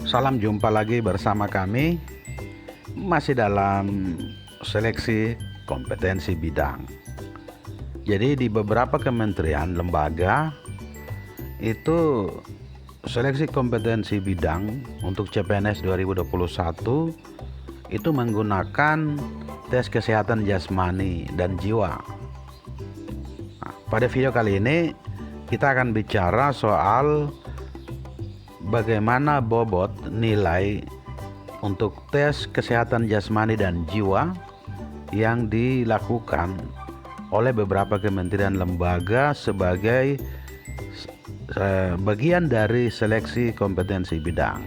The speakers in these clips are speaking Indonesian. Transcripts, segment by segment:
Salam jumpa lagi bersama kami masih dalam seleksi kompetensi bidang. Jadi di beberapa kementerian lembaga itu seleksi kompetensi bidang untuk CPNS 2021 itu menggunakan tes kesehatan jasmani dan jiwa. Nah, pada video kali ini kita akan bicara soal bagaimana bobot nilai untuk tes kesehatan jasmani dan jiwa yang dilakukan oleh beberapa kementerian lembaga sebagai bagian dari seleksi kompetensi bidang.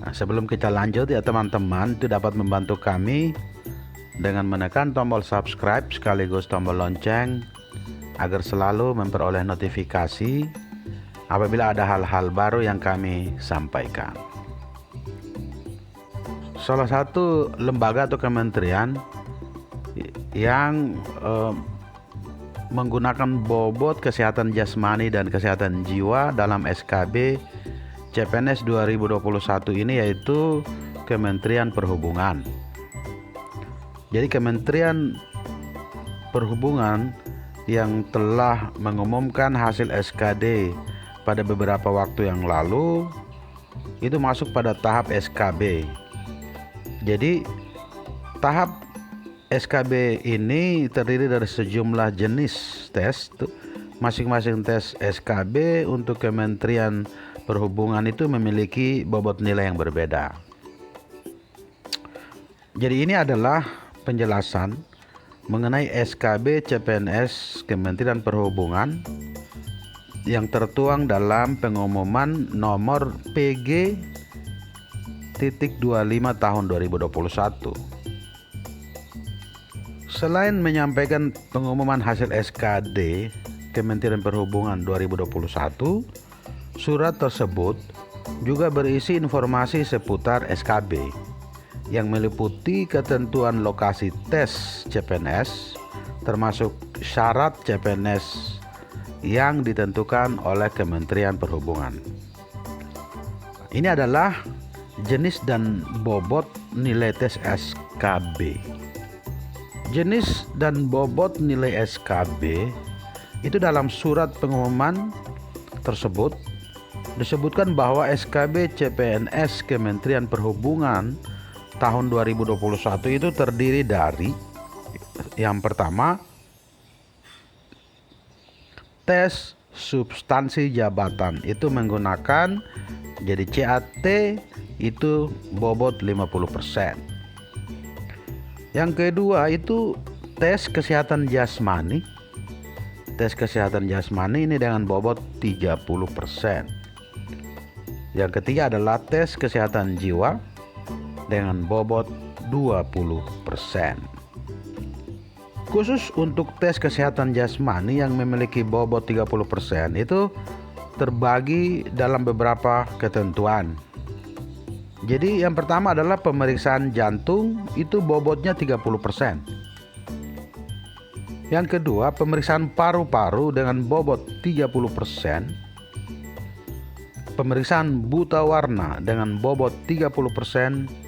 Nah, sebelum kita lanjut ya teman-teman, itu dapat membantu kami dengan menekan tombol subscribe sekaligus tombol lonceng agar selalu memperoleh notifikasi apabila ada hal-hal baru yang kami sampaikan. Salah satu lembaga atau kementerian yang menggunakan bobot kesehatan jasmani dan kesehatan jiwa dalam SKB CPNS 2021 ini yaitu Kementerian Perhubungan. Jadi Kementerian Perhubungan yang telah mengumumkan hasil SKD pada beberapa waktu yang lalu itu masuk pada tahap SKB. Jadi tahap SKB ini terdiri dari sejumlah jenis tes. Masing-masing tes SKB untuk Kementerian Perhubungan itu memiliki bobot nilai yang berbeda. Jadi ini adalah penjelasan mengenai SKB CPNS Kementerian Perhubungan yang tertuang dalam pengumuman nomor PG.25 tahun 2021. Selain menyampaikan pengumuman hasil SKD Kementerian Perhubungan 2021, surat tersebut juga berisi informasi seputar SKB yang meliputi ketentuan lokasi tes CPNS termasuk syarat CPNS yang ditentukan oleh Kementerian Perhubungan. Ini adalah jenis dan bobot nilai tes SKB. Jenis dan bobot nilai SKB itu dalam surat pengumuman tersebut disebutkan bahwa SKB CPNS Kementerian Perhubungan tahun 2021 itu terdiri dari yang pertama, tes substansi jabatan itu menggunakan jadi CAT itu bobot 50%. Yang kedua itu tes kesehatan jasmani. Tes kesehatan jasmani ini dengan bobot 30%. Yang ketiga adalah tes kesehatan jiwa dengan bobot 20%. Khusus untuk tes kesehatan jasmani yang memiliki bobot 30% itu terbagi dalam beberapa ketentuan. Jadi yang pertama adalah pemeriksaan jantung itu bobotnya 30%. Yang kedua, pemeriksaan paru-paru dengan bobot 30%. Pemeriksaan buta warna dengan bobot 30%.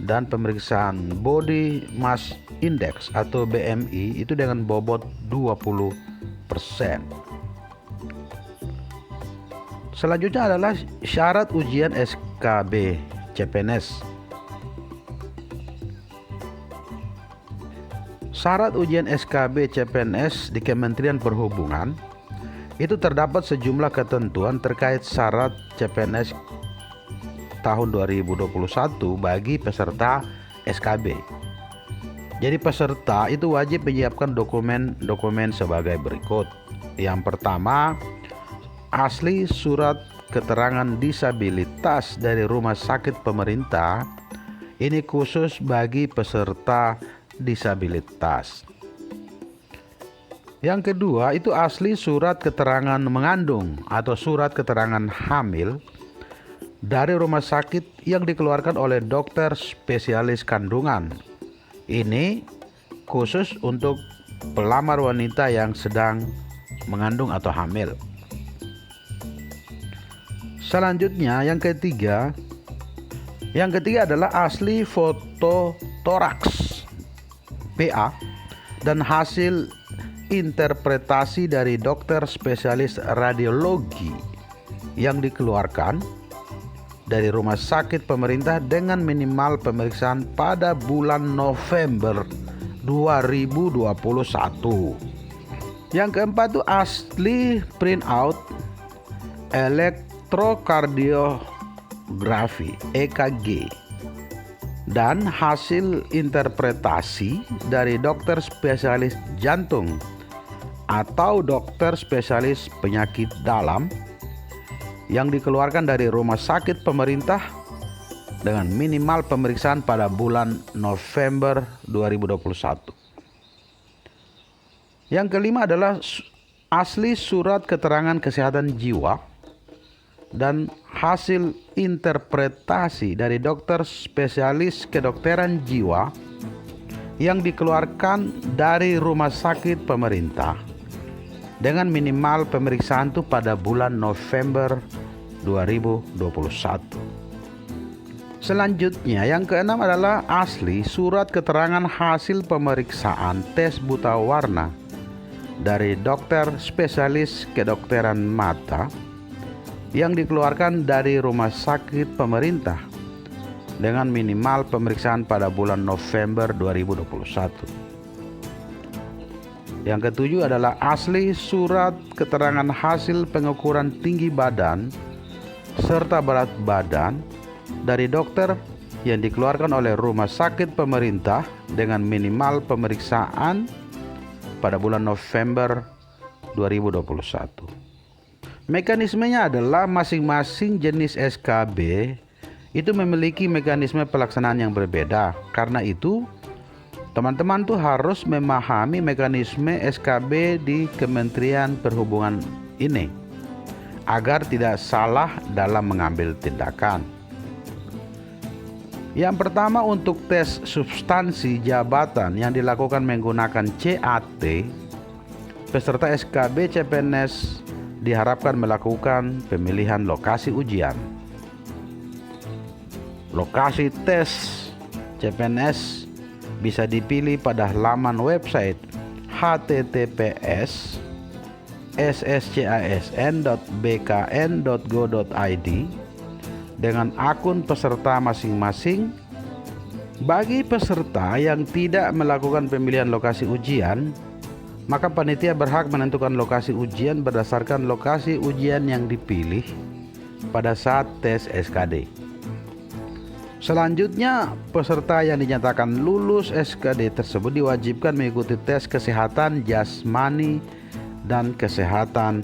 Dan pemeriksaan body mass index atau BMI itu dengan bobot 20%. Selanjutnya adalah syarat ujian SKB CPNS. Syarat ujian SKB CPNS di Kementerian Perhubungan itu terdapat sejumlah ketentuan terkait syarat CPNS tahun 2021 bagi peserta SKB. Jadi peserta itu wajib menyiapkan dokumen sebagai berikut. Yang pertama, asli surat keterangan disabilitas dari rumah sakit pemerintah. Ini khusus bagi peserta disabilitas. Yang kedua itu asli surat keterangan mengandung atau surat keterangan hamil dari rumah sakit yang dikeluarkan oleh dokter spesialis kandungan. Ini khusus untuk pelamar wanita yang sedang mengandung atau hamil. Selanjutnya yang ketiga adalah asli foto toraks PA dan hasil interpretasi dari dokter spesialis radiologi yang dikeluarkan dari rumah sakit pemerintah dengan minimal pemeriksaan pada bulan November 2021. Yang keempat itu asli printout elektrokardiografi EKG dan hasil interpretasi dari dokter spesialis jantung atau dokter spesialis penyakit dalam yang dikeluarkan dari rumah sakit pemerintah dengan minimal pemeriksaan pada bulan November 2021. Yang kelima adalah asli surat keterangan kesehatan jiwa dan hasil interpretasi dari dokter spesialis kedokteran jiwa yang dikeluarkan dari rumah sakit pemerintah dengan minimal pemeriksaan itu pada bulan November 2021. Selanjutnya yang keenam adalah asli surat keterangan hasil pemeriksaan tes buta warna dari dokter spesialis kedokteran mata yang dikeluarkan dari rumah sakit pemerintah dengan minimal pemeriksaan pada bulan November 2021. Yang ketujuh adalah asli surat keterangan hasil pengukuran tinggi badan serta berat badan dari dokter yang dikeluarkan oleh rumah sakit pemerintah dengan minimal pemeriksaan pada bulan November 2021. Mekanismenya adalah masing-masing jenis SKB itu memiliki mekanisme pelaksanaan yang berbeda. Karena itu, teman-teman tuh harus memahami mekanisme SKB di Kementerian Perhubungan ini agar tidak salah dalam mengambil tindakan. Yang pertama, untuk tes substansi jabatan yang dilakukan menggunakan CAT, peserta SKB CPNS diharapkan melakukan pemilihan lokasi ujian. Lokasi tes CPNS bisa dipilih pada laman website https://sscasn.bkn.go.id dengan akun peserta masing-masing. Bagi peserta yang tidak melakukan pemilihan lokasi ujian, maka panitia berhak menentukan lokasi ujian berdasarkan lokasi ujian yang dipilih pada saat tes SKD. Selanjutnya, peserta yang dinyatakan lulus SKD tersebut diwajibkan mengikuti tes kesehatan jasmani dan kesehatan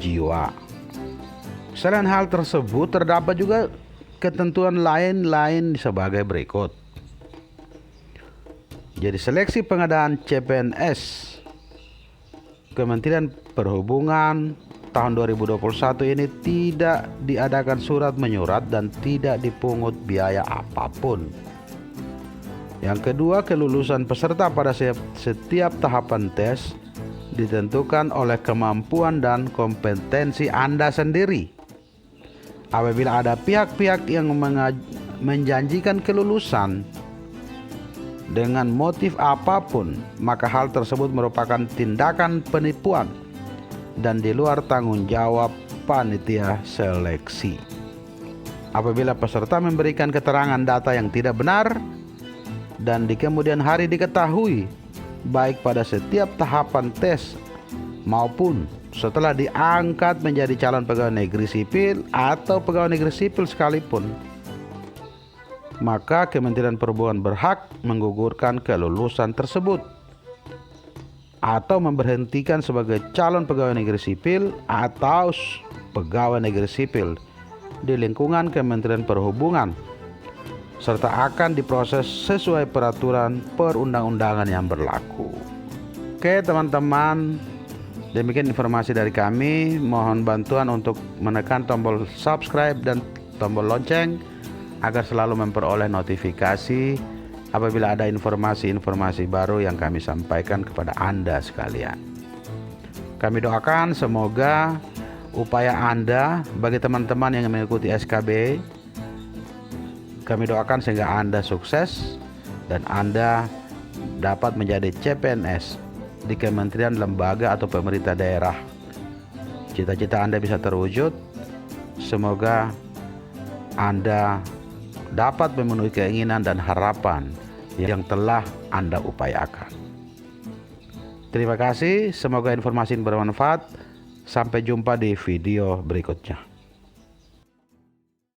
jiwa. Selain hal tersebut, terdapat juga ketentuan lain-lain sebagai berikut. Jadi seleksi pengadaan CPNS Kementerian Perhubungan tahun 2021 ini tidak diadakan surat menyurat dan tidak dipungut biaya apapun. Yang kedua, kelulusan peserta pada setiap tahapan tes ditentukan oleh kemampuan dan kompetensi Anda sendiri. Apabila ada pihak-pihak yang menjanjikan kelulusan dengan motif apapun, maka hal tersebut merupakan tindakan penipuan dan di luar tanggung jawab panitia seleksi. Apabila peserta memberikan keterangan data yang tidak benar dan di kemudian hari diketahui, baik pada setiap tahapan tes maupun setelah diangkat menjadi calon pegawai negeri sipil atau pegawai negeri sipil sekalipun, maka Kementerian Perhubungan berhak menggugurkan kelulusan tersebut atau memberhentikan sebagai calon pegawai negeri sipil atau pegawai negeri sipil di lingkungan Kementerian Perhubungan, serta akan diproses sesuai peraturan perundang-undangan yang berlaku. Oke teman-teman, demikian informasi dari kami. Mohon bantuan untuk menekan tombol subscribe dan tombol lonceng agar selalu memperoleh notifikasi apabila ada informasi-informasi baru yang kami sampaikan kepada Anda sekalian. Kami doakan semoga upaya Anda. Bagi teman-teman yang mengikuti SKB, kami doakan sehingga Anda sukses dan Anda dapat menjadi CPNS di kementerian, lembaga, atau pemerintah daerah. Cita-cita Anda bisa terwujud. Semoga Anda dapat memenuhi keinginan dan harapan yang telah Anda upayakan. Terima kasih, semoga informasi ini bermanfaat. Sampai jumpa di video berikutnya.